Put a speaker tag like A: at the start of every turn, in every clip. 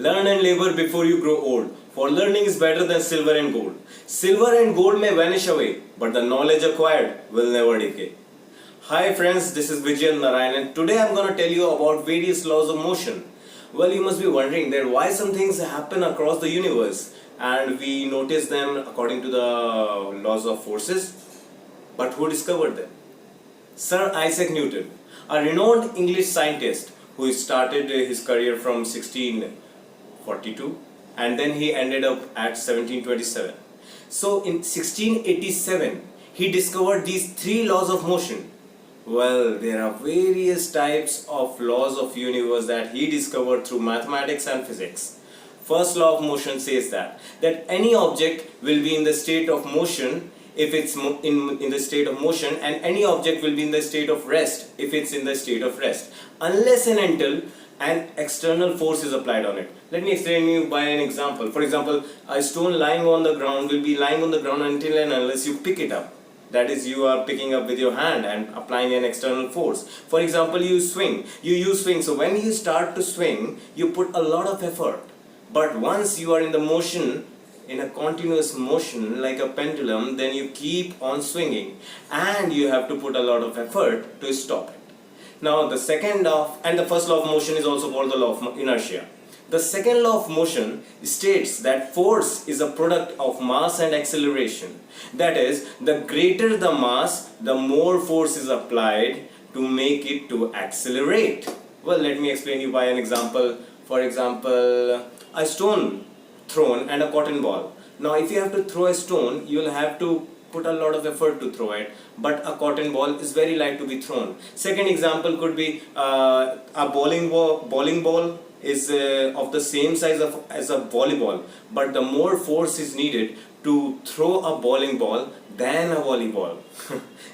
A: Learn and labor before you grow old, for learning is better than silver and gold. Silver and gold may vanish away, but the knowledge acquired will never decay. Hi friends, this is Vijayant Narayan and today I am going to tell you about various laws of motion. Well, you must be wondering that why some things happen across the universe and we notice them according to the laws of forces. But who discovered them? Sir Isaac Newton, a renowned English scientist who started his career from 1642 and then he ended up at 1727. So in 1687 he discovered these three laws of motion. Well, there are various types of laws of universe that he discovered through mathematics and physics. First law of motion says that any object will be in the state of motion if it's in the state of motion, and any object will be in the state of rest if it's in the state of rest, unless and until an external force is applied on it. Let me explain you by an example. For example, a stone lying on the ground will be lying on the ground until and unless you pick it up. That is, you are picking up with your hand and applying an external force. For example, you swing. So when you start to swing, you put a lot of effort. But once you are in the motion, in a continuous motion like a pendulum, then you keep on swinging and you have to put a lot of effort to stop it. Now the second law, and the first law of motion is also called the law of inertia. The second law of motion states that force is a product of mass and acceleration. That is, the greater the mass, the more force is applied to make it to accelerate. Well, let me explain you by an example. For example, a stone thrown and a cotton ball. Now if you have to throw a stone, you will have to put a lot of effort to throw it, but a cotton ball is very light to be thrown. Second example could be a bowling ball is of the same size as a volleyball, but the more force is needed to throw a bowling ball than a volleyball.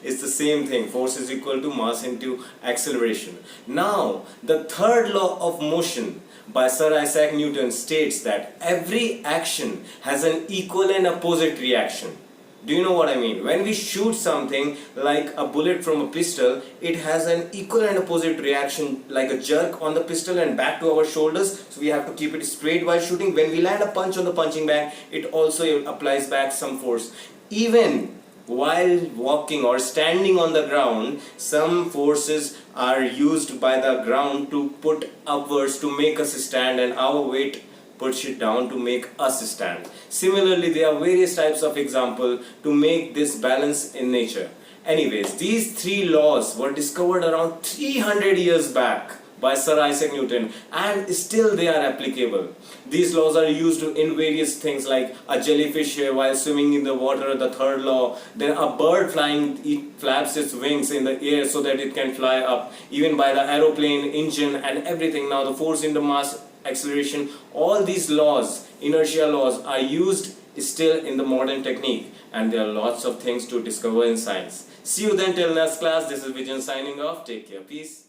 A: It's the same thing. Force is equal to mass into acceleration. Now the third law of motion by Sir Isaac Newton states that every action has an equal and opposite reaction. Do you know what I mean? When we shoot something like a bullet from a pistol, it has an equal and opposite reaction, like a jerk on the pistol and back to our shoulders. So we have to keep it straight while shooting. When we land a punch on the punching bag, it also applies back some force. Even while walking or standing on the ground, some forces are used by the ground to put upwards to make us stand, and our weight push it down to make us stand. Similarly, there are various types of example to make this balance in nature. Anyways, these three laws were discovered around 300 years back by Sir Isaac Newton, and still they are applicable. These laws are used in various things, like a jellyfish while swimming in the water, the third law. Then a bird flying, it flaps its wings in the air so that it can fly up. Even by the aeroplane engine and everything. Now the force in the mass, acceleration, all these laws, inertia laws, are used still in the modern technique, and there are lots of things to discover in science. See you then till next class. This is Vijay signing off. Take care. Peace.